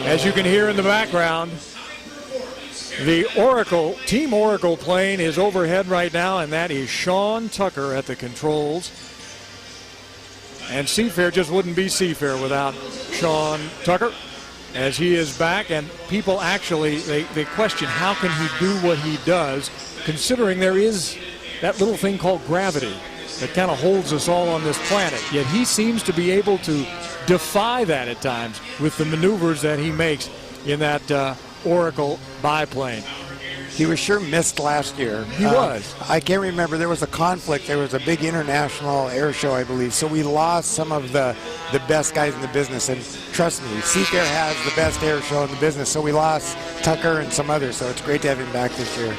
As you can hear in the background, the Team Oracle plane is overhead right now, and that is Sean Tucker at the controls. And Seafair just wouldn't be Seafair without Sean Tucker, as he is back. And people actually, they question how can he do what he does, considering there is that little thing called gravity that kind of holds us all on this planet. Yet he seems to be able to defy that at times with the maneuvers that he makes in that Oracle biplane. He was sure missed last year. He was. I can't remember. There was a conflict. There was a big international air show, I believe. So we lost some of the best guys in the business. And trust me, Seafair has the best air show in the business. So we lost Tucker and some others. So it's great to have him back this year.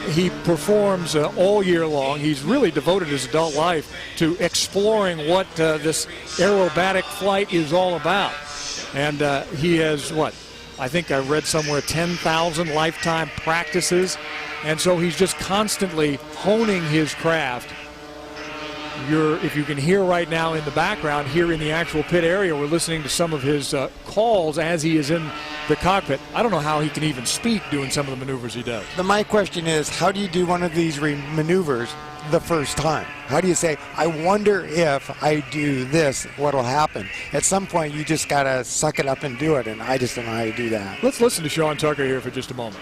He performs all year long. He's really devoted his adult life to exploring what this aerobatic flight is all about. And he has, what, I think I read somewhere 10,000 lifetime practices. And so he's just constantly honing his craft. If you can hear right now in the background, here in the actual pit area, we're listening to some of his calls as he is in the cockpit. I don't know how he can even speak doing some of the maneuvers he does. My question is, how do you do one of these maneuvers the first time? How do you say, I wonder if I do this, what'll happen? At some point, you just got to suck it up and do it, and I just don't know how to do that. Let's listen to Sean Tucker here for just a moment.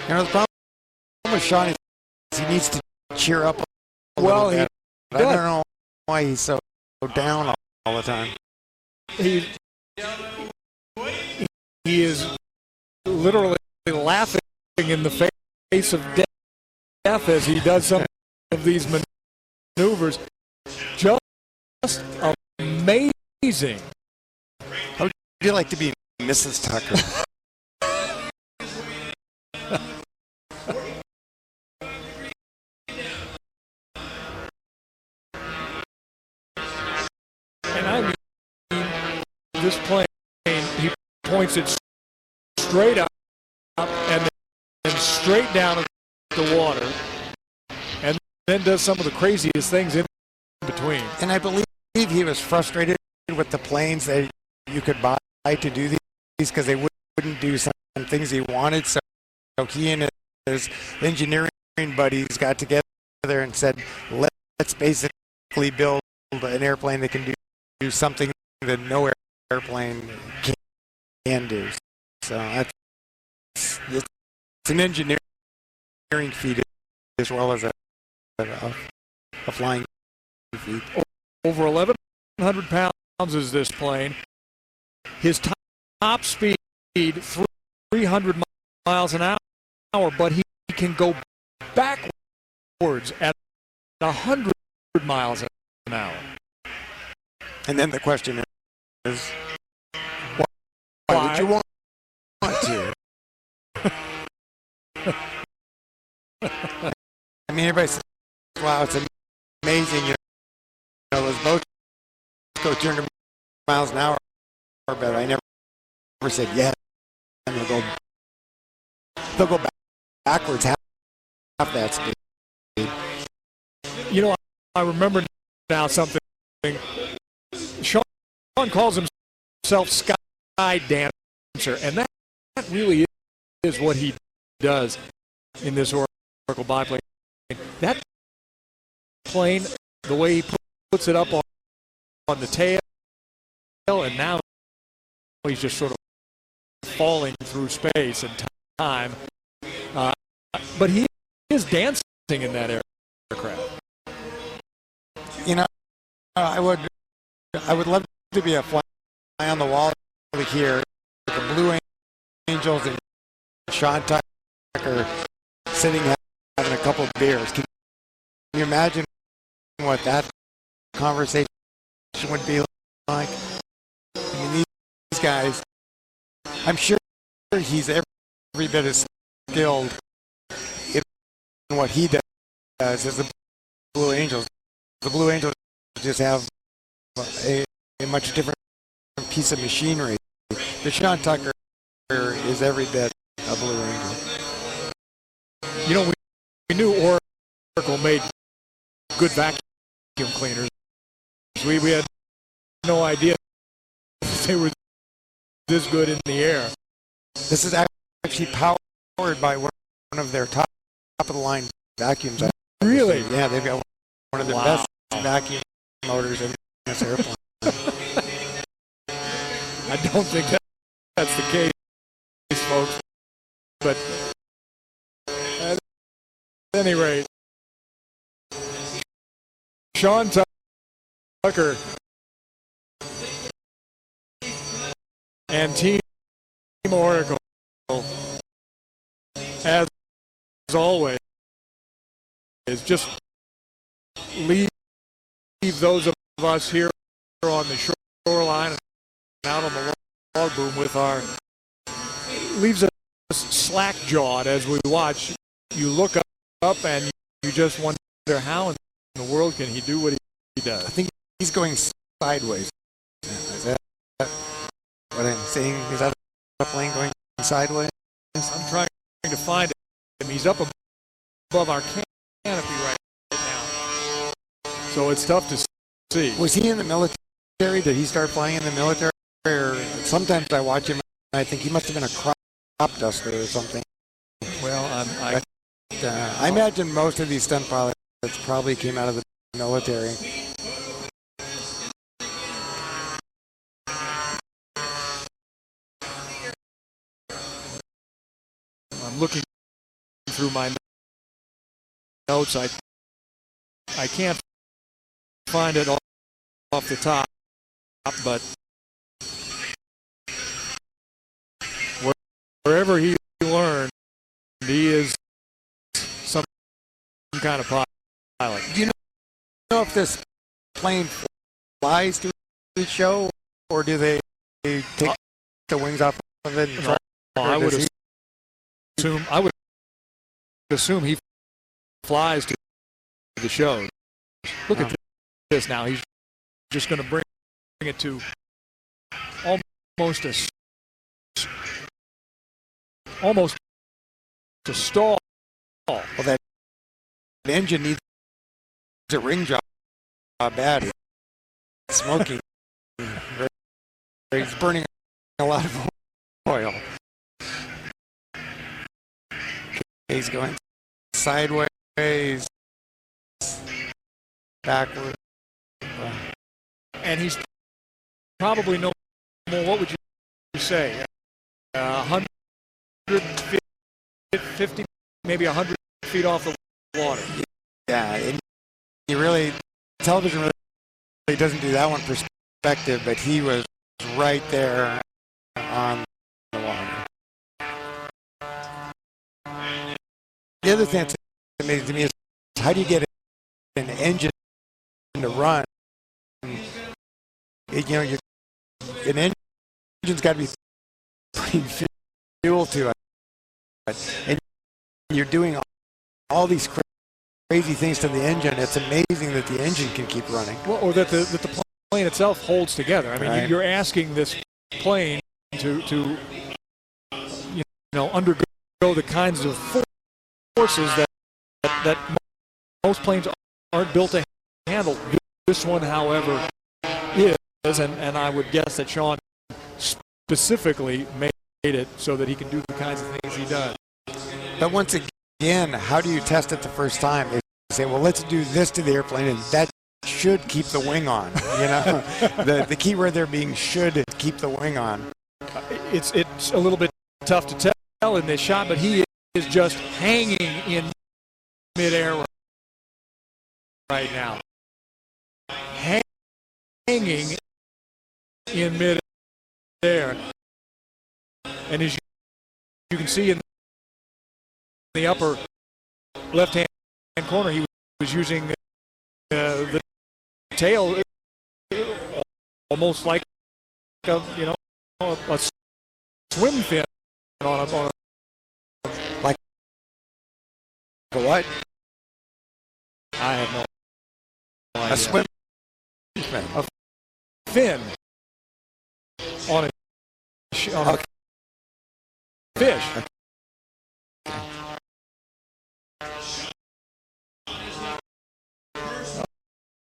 You know, the problem with Sean is he needs to cheer up a little bit. I don't know why he's so down all the time. He is literally laughing in the face of death as he does some of these maneuvers. Just amazing. How would you like to be Mrs. Tucker? And I mean, this plane, he points it straight up and then straight down at the water, and then does some of the craziest things in between. And I believe he was frustrated with the planes that you could buy to do these because they wouldn't do some things he wanted. So he and his engineering buddies got together and said, let's basically build an airplane that can do something that no airplane can do. So it's an engineering feat as well as a flying feat. Over 1,100 pounds is this plane. His top speed 300 miles an hour, but he can go backwards at 100 miles an hour. And then the question is, why would you want to? I mean, everybody says, wow, it's amazing. You know, those boats go 200 miles an hour, but I never said yes. And they'll go backwards half that speed. You know, I remember now something. Sean calls himself Sky Dancer, and that really is what he does in this Oracle biplane. That plane, the way he puts it up on the tail, and now he's just sort of falling through space and time. But he is dancing in that aircraft. You know, I would love to be a fly on the wall here. The Blue Angels and Sean Tucker sitting having a couple of beers. Can you imagine what that conversation would be like? I mean, these guys, I'm sure he's every bit as skilled in what he does as the Blue Angels. The Blue Angels just have a much different piece of machinery. The Sean Tucker is every bit a Blue Angel. You know, we knew Oracle made good vacuum cleaners. We had no idea they were this good in the air. This is actually powered by one of their top of the line vacuums. Really? Yeah, they've got one of the best vacuum motors in this airplane. I don't think that's the case, folks. But at any rate, Sean Tucker and Team Oracle, as always, is just leave those of us here on the shoreline and out on the log boom with our, leaves us slack-jawed as we watch. You look up and you just wonder how in the world can he do what he does. I think he's going sideways. Is that what I'm saying? Is that a plane going sideways? I'm trying to find him. He's up above our canopy right now, so it's tough to see. Was he in the military? Did he start flying in the military? Or sometimes I watch him and I think he must have been a crop duster or something. Well, I imagine most of these stunt pilots probably came out of the military. I'm looking through my notes. I can't find it off the top, but wherever he learned, he is some kind of pilot. Do you know if this plane flies to the show, or do they take the wings off of it? I would assume he flies to the show. Look at this now. He's just going to bring it to almost a stall. Well, that engine needs a ring job bad. It's smoking. It's burning a lot of oil. He's going sideways, backward. And he's probably no what would you say? 150, maybe 100 feet off the water. Yeah, and television really doesn't do that one perspective, but he was right there on the water. The other thing that's amazing to me is how do you get an engine to run? An engine's got to be putting fuel to it, and you're doing all these crazy things to the engine. It's amazing that the engine can keep running. Well, or that the plane itself holds together. I mean, right. You're asking this plane to undergo the kinds of forces that most planes aren't built to handle. This one, however, is, and I would guess that Sean specifically made it so that he can do the kinds of things he does. But once again, how do you test it the first time? They say, well, let's do this to the airplane, and that should keep the wing on. The key word there being should keep the wing on. It's a little bit tough to tell in this shot, but he is just hanging in midair right now. Hanging in midair. And as you can see in the upper left-hand corner, he was using the tail almost like a swim fin on a like a what? I have no idea. A swim fin. A fin on a fish.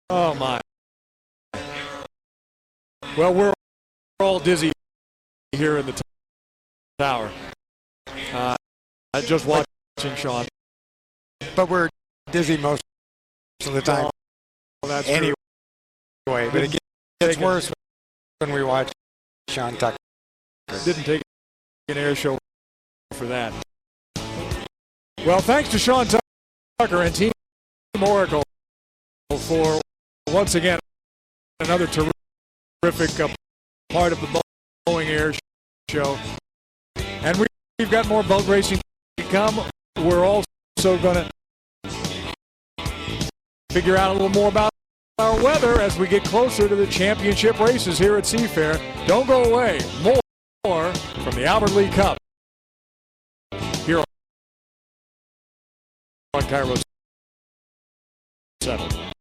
Oh my. Well, we're all dizzy here in the tower. Just watching Sean. But we're dizzy most of the time. Well, that's anyway, true. But it gets worse when we watch Sean Tucker. Didn't take an air show for that. Well, thanks to Sean Tucker and Team Oracle for once again another terrific part of the Boeing Air Show. And we've got more boat racing to come. We're also going to figure out a little more about our weather as we get closer to the championship races here at Seafair. Don't go away. More from the Albert Lee Cup here on Cairo 7.